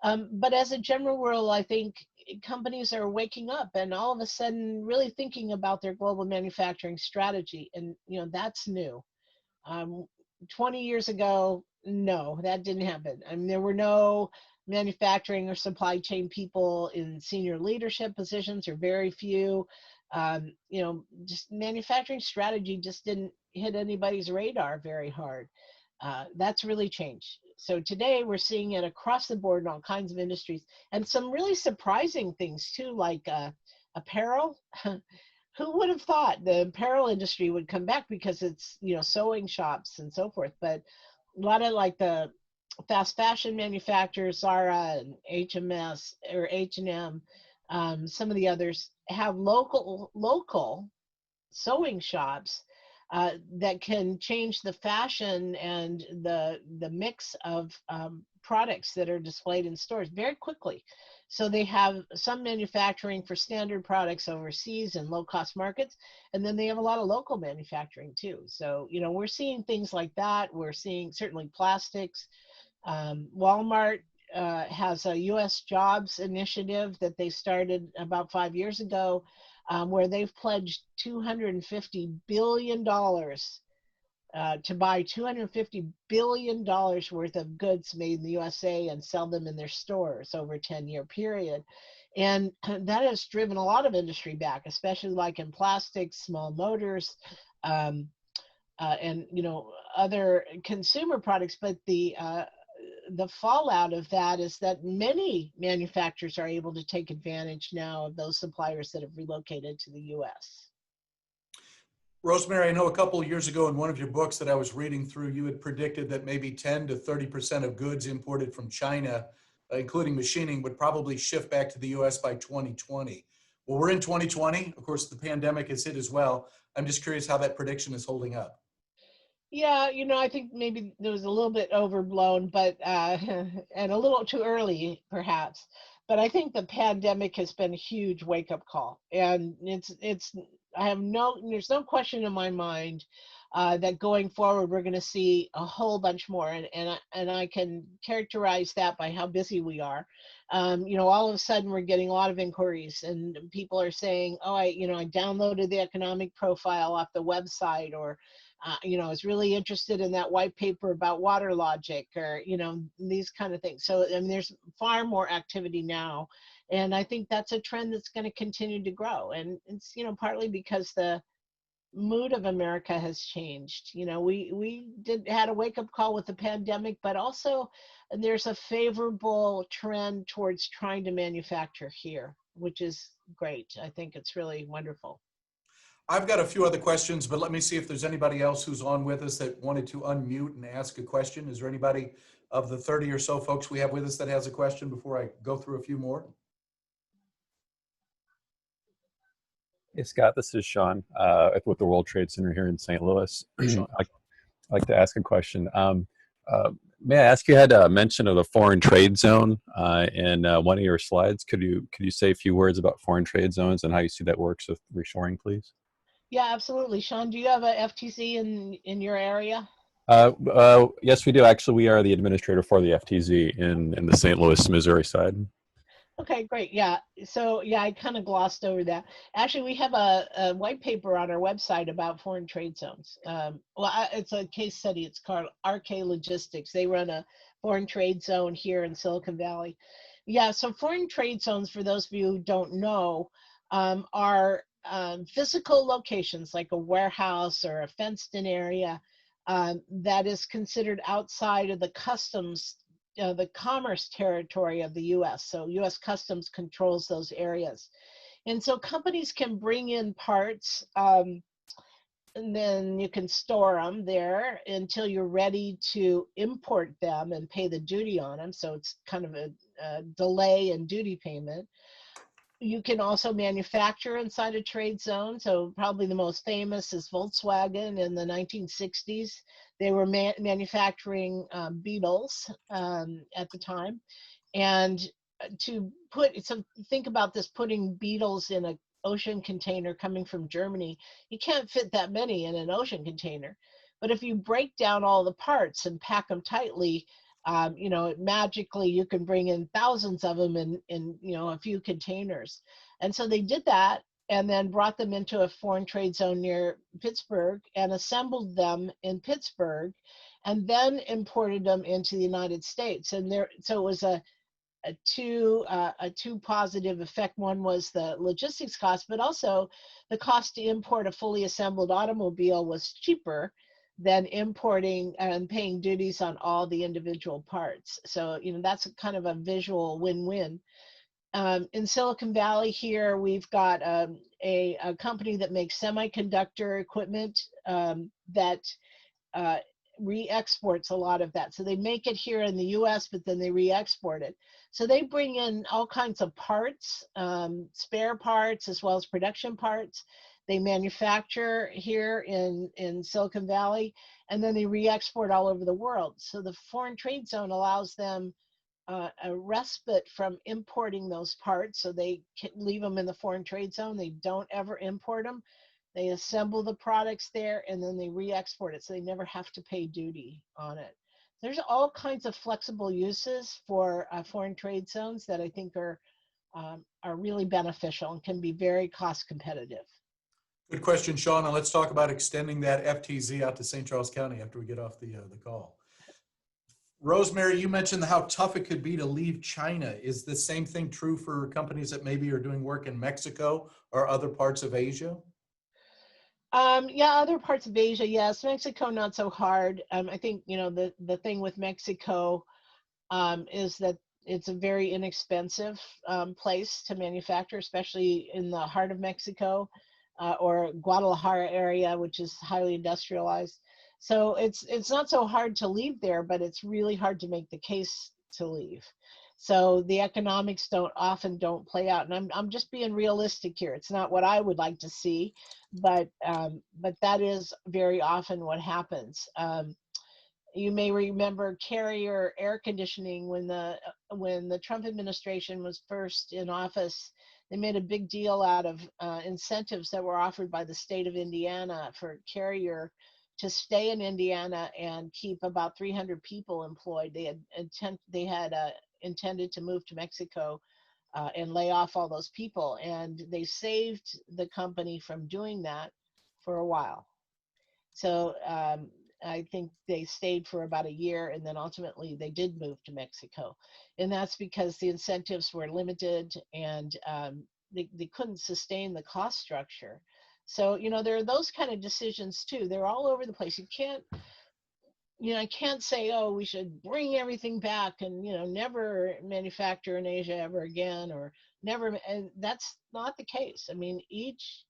But as a general rule, I think companies are waking up and all of a sudden really thinking about their global manufacturing strategy. And, that's new. 20 years ago, no, that didn't happen. I mean, there were no manufacturing or supply chain people in senior leadership positions, or very few. Just manufacturing strategy just didn't hit anybody's radar very hard. That's really changed. So today we're seeing it across the board in all kinds of industries, and some really surprising things too, like apparel. Who would have thought the apparel industry would come back, because it's, sewing shops and so forth. But a lot of like the fast fashion manufacturers, Zara and HMS or H&M, some of the others have local sewing shops that can change the fashion and the mix of products that are displayed in stores very quickly. So they have some manufacturing for standard products overseas in low-cost markets, and then they have a lot of local manufacturing too. So, we're seeing things like that. We're seeing certainly plastics. Walmart has a U.S. jobs initiative that they started about 5 years ago, where they've pledged $250 billion to buy $250 billion worth of goods made in the USA and sell them in their stores over a 10-year period. And that has driven a lot of industry back, especially like in plastics, small motors, and other consumer products. But the fallout of that is that many manufacturers are able to take advantage now of those suppliers that have relocated to the U.S. Rosemary, I know a couple of years ago in one of your books that I was reading through, you had predicted that maybe 10 to 30% of goods imported from China, including machining, would probably shift back to the U.S. by 2020. Well, we're in 2020. Of course, the pandemic has hit as well. I'm just curious how that prediction is holding up. Yeah, I think maybe it was a little bit overblown, but and a little too early, perhaps. But I think the pandemic has been a huge wake-up call, and there's no question in my mind that going forward, we're going to see a whole bunch more. And I can characterize that by how busy we are. You know, all of a sudden we're getting a lot of inquiries and people are saying, oh, I downloaded the economic profile off the website, or, you know, I was really interested in that white paper about water logic, or, you know, these kind of things. So, I mean, there's far more activity now. And I think that's a trend that's going to continue to grow. And it's, you know, partly because the mood of America has changed. You know, we had a wake-up call with the pandemic, but also there's a favorable trend towards trying to manufacture here, which is great. I think it's really wonderful. I've got a few other questions, but let me see if there's anybody else who's on with us that wanted to unmute and ask a question. Is there anybody of the 30 or so folks we have with us that has a question before I go through a few more? Hey, Scott, this is Sean with the World Trade Center here in St. Louis. Sean. I'd like to ask a question. May I ask, you had a mention of the foreign trade zone in one of your slides. Could you say a few words about foreign trade zones and how you see that works with reshoring, please? Yeah, absolutely. Sean, do you have a FTZ in your area? Yes, we do. Actually, we are the administrator for the FTZ in the St. Louis, Missouri side. Okay, great. Yeah. So yeah, I kind of glossed over that. Actually, we have a white paper on our website about foreign trade zones. It's a case study. It's called RK Logistics. They run a foreign trade zone here in Silicon Valley. Yeah. So foreign trade zones, for those of you who don't know, are physical locations like a warehouse or a fenced-in area that is considered outside of the customs, the commerce territory of the U.S. So U.S. Customs controls those areas. And so companies can bring in parts and then you can store them there until you're ready to import them and pay the duty on them. So it's kind of a delay in duty payment. You can also manufacture inside a trade zone. So probably the most famous is Volkswagen in the 1960s. They were manufacturing Beetles at the time. And so think about this, putting Beetles in an ocean container coming from Germany. You can't fit that many in an ocean container. But if you break down all the parts and pack them tightly, you know, magically you can bring in thousands of them in you know, a few containers. And so they did that and then brought them into a foreign trade zone near Pittsburgh and assembled them in Pittsburgh and then imported them into the United States. And so it was a two positive effect. One was the logistics cost, but also the cost to import a fully assembled automobile was cheaper than importing and paying duties on all the individual parts. So, you know, that's kind of a visual win-win. In Silicon Valley here, we've got a company that makes semiconductor equipment that re-exports a lot of that. So they make it here in the US, but then they re-export it. So they bring in all kinds of parts, spare parts, as well as production parts. They manufacture here in Silicon Valley, and then they re-export all over the world. So the foreign trade zone allows them a respite from importing those parts. So they can leave them in the foreign trade zone. They don't ever import them. They assemble the products there and then they re-export it. So they never have to pay duty on it. There's all kinds of flexible uses for foreign trade zones that I think are really beneficial and can be very cost competitive. Good question, Sean. And let's talk about extending that FTZ out to St. Charles County after we get off the call. Rosemary, you mentioned how tough it could be to leave China. Is the same thing true for companies that maybe are doing work in Mexico or other parts of Asia? Yeah, other parts of Asia, yes. Mexico, not so hard. I think, you know, the thing with Mexico is that it's a very inexpensive place to manufacture, especially in the heart of Mexico or Guadalajara area, which is highly industrialized. So it's not so hard to leave there, but it's really hard to make the case to leave. So the economics often don't play out. And I'm just being realistic here. It's not what I would like to see, but that is very often what happens. You may remember Carrier air conditioning when the Trump administration was first in office. They made a big deal out of incentives that were offered by the state of Indiana for Carrier to stay in Indiana and keep about 300 people employed. They had intended to move to Mexico and lay off all those people, and they saved the company from doing that for a while. So I think they stayed for about a year, and then ultimately they did move to Mexico, and that's because the incentives were limited, and they couldn't sustain the cost structure. So, there are those kind of decisions too. They're all over the place. I can't say, oh, we should bring everything back and, never manufacture in Asia ever again, or never. And that's not the case. I mean, each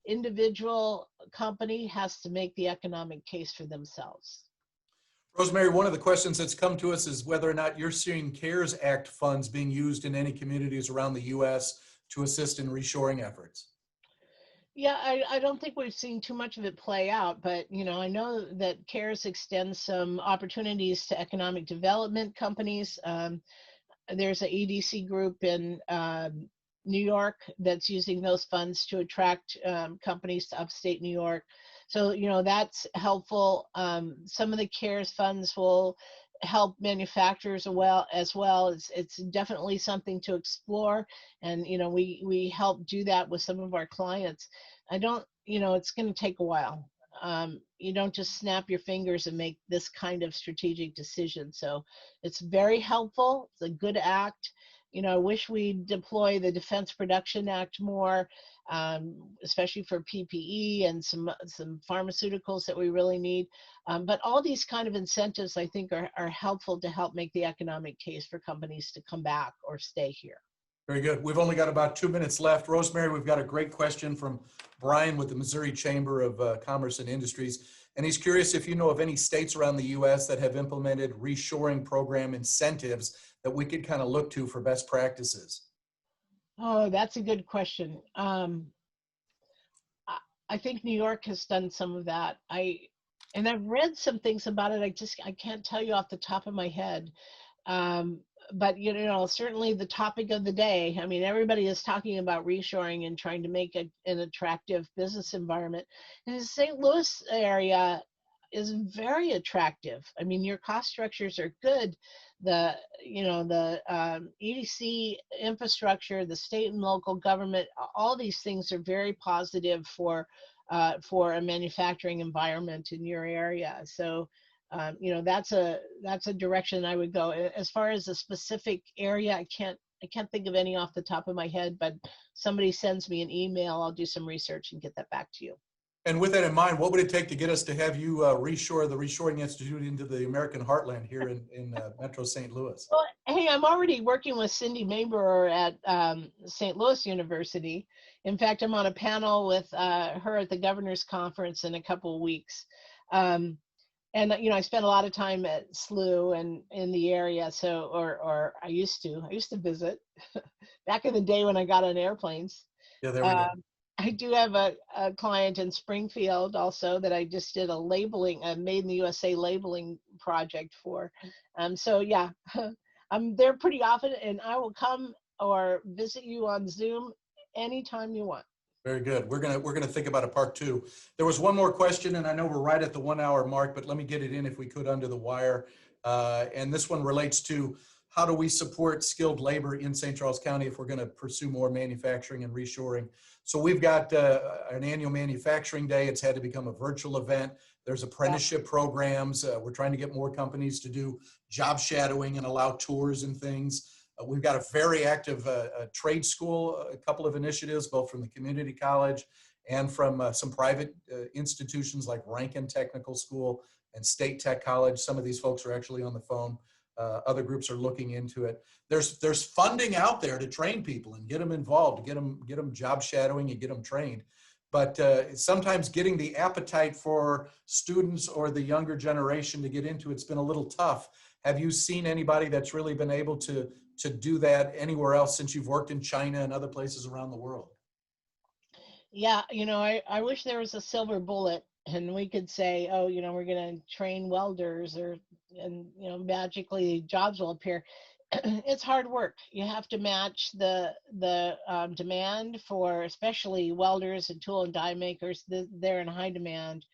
individual company has to make the economic case for themselves. Rosemary, one of the questions that's come to us is whether or not you're seeing CARES Act funds being used in any communities around the U.S. to assist in reshoring efforts. Yeah, I don't think we've seen too much of it play out, but I know that CARES extends some opportunities to economic development companies. There's a EDC group in New York that's using those funds to attract companies to upstate New York. So that's helpful. Some of the CARES funds will help manufacturers as well. It's definitely something to explore, and we help do that with some of our clients. It's going to take a while. You don't just snap your fingers and make this kind of strategic decision. So it's very helpful. It's a good act. I wish we deploy the Defense Production Act more, especially for PPE and some pharmaceuticals that we really need. But all these kind of incentives, I think, are helpful to help make the economic case for companies to come back or stay here. Very good. We've only got about 2 minutes left. Rosemary, we've got a great question from Brian with the Missouri Chamber of Commerce and Industries. And he's curious if you know of any states around the U.S. that have implemented reshoring program incentives that we could kind of look to for best practices. Oh, that's a good question. I think New York has done some of that. I've read some things about it. I can't tell you off the top of my head. But certainly the topic of the day. I mean, everybody is talking about reshoring and trying to make an attractive business environment. And the St. Louis area is very attractive. I mean, your cost structures are good. The EDC infrastructure, the state and local government, all these things are very positive for a manufacturing environment in your area. So that's a direction I would go. As far as a specific area, I can't think of any off the top of my head, but somebody sends me an email, I'll do some research and get that back to you. And with that in mind, what would it take to get us to have you reshore the Reshoring Institute into the American heartland here in Metro St. Louis? Well, hey, I'm already working with Cindy Mayber at St. Louis University. In fact, I'm on a panel with her at the governor's conference in a couple of weeks. And I spent a lot of time at SLU and in the area. So, or I used to visit back in the day when I got on airplanes. Yeah, there we go. I do have a client in Springfield also that I just did a made in the USA labeling project for. So yeah, I'm there pretty often, and I will come or visit you on Zoom anytime you want. Very good. We're gonna think about a part 2. There was one more question, and I know we're right at the 1 hour mark, but let me get it in if we could under the wire. And this one relates to how do we support skilled labor in St. Charles County if we're going to pursue more manufacturing and reshoring. So we've got an annual manufacturing day. It's had to become a virtual event. There's apprenticeship programs. We're trying to get more companies to do job shadowing and allow tours and things. We've got a very active trade school, a couple of initiatives, both from the community college and from some private institutions like Rankin Technical School and State Tech College. Some of these folks are actually on the phone. Other groups are looking into it. There's funding out there to train people and get them involved, to get them job shadowing and get them trained. But sometimes getting the appetite for students or the younger generation to get into it's been a little tough. Have you seen anybody that's really been able to do that anywhere else since you've worked in China and other places around the world? Yeah, I wish there was a silver bullet and we could say, oh, we're going to train welders and magically jobs will appear. It's hard work. You have to match the demand for especially welders and tool and die makers. They're in high demand.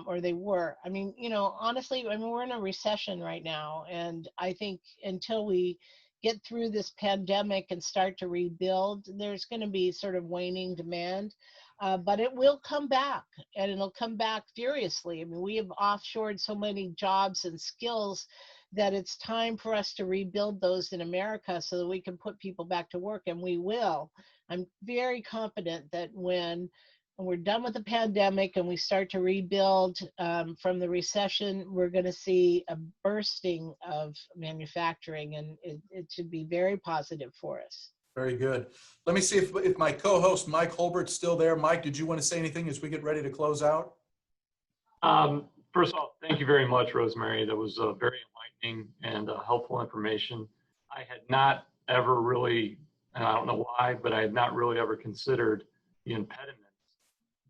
or they were. I mean, you know, honestly, I mean, we're in a recession right now, and I think until we get through this pandemic and start to rebuild, there's going to be sort of waning demand, but it will come back, and it'll come back furiously. I mean, we have offshored so many jobs and skills that it's time for us to rebuild those in America so that we can put people back to work, and we will. I'm very confident that when we're done with the pandemic and we start to rebuild from the recession, we're going to see a bursting of manufacturing, and it should be very positive for us. Very good. Let me see if my co-host Mike Holbert's still there. Mike, did you want to say anything as we get ready to close out? First of all, thank you very much, Rosemary. That was very enlightening and helpful information. I had not ever really, and I don't know why, but I had not really ever considered the impediments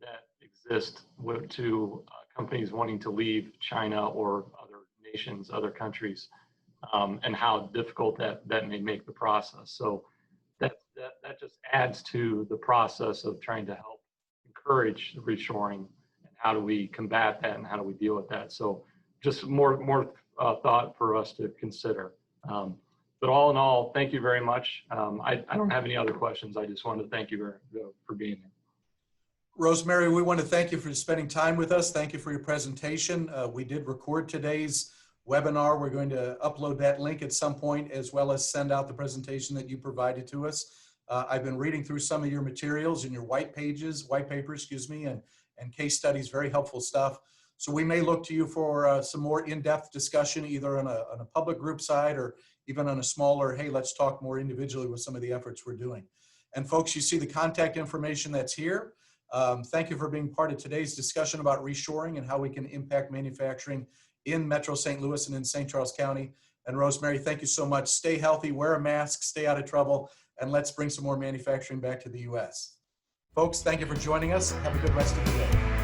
that exist to companies wanting to leave China or other nations, other countries, and how difficult that may make the process. So that just adds to the process of trying to help encourage the reshoring, and how do we combat that and how do we deal with that. So just more thought for us to consider. But all in all, thank you very much. I don't have any other questions. I just wanted to thank you for being here. Rosemary, we want to thank you for spending time with us. Thank you for your presentation. We did record today's webinar. We're going to upload that link at some point, as well as send out the presentation that you provided to us. I've been reading through some of your materials in your white paper, excuse me, and case studies, very helpful stuff. So we may look to you for some more in-depth discussion, either on a public group side or even on a smaller, hey, let's talk more individually with some of the efforts we're doing. And folks, you see the contact information that's here. Thank you for being part of today's discussion about reshoring and how we can impact manufacturing in Metro St. Louis and in St. Charles County. And Rosemary, thank you so much. Stay healthy, wear a mask, stay out of trouble, and let's bring some more manufacturing back to the U.S. Folks, thank you for joining us. Have a good rest of the day.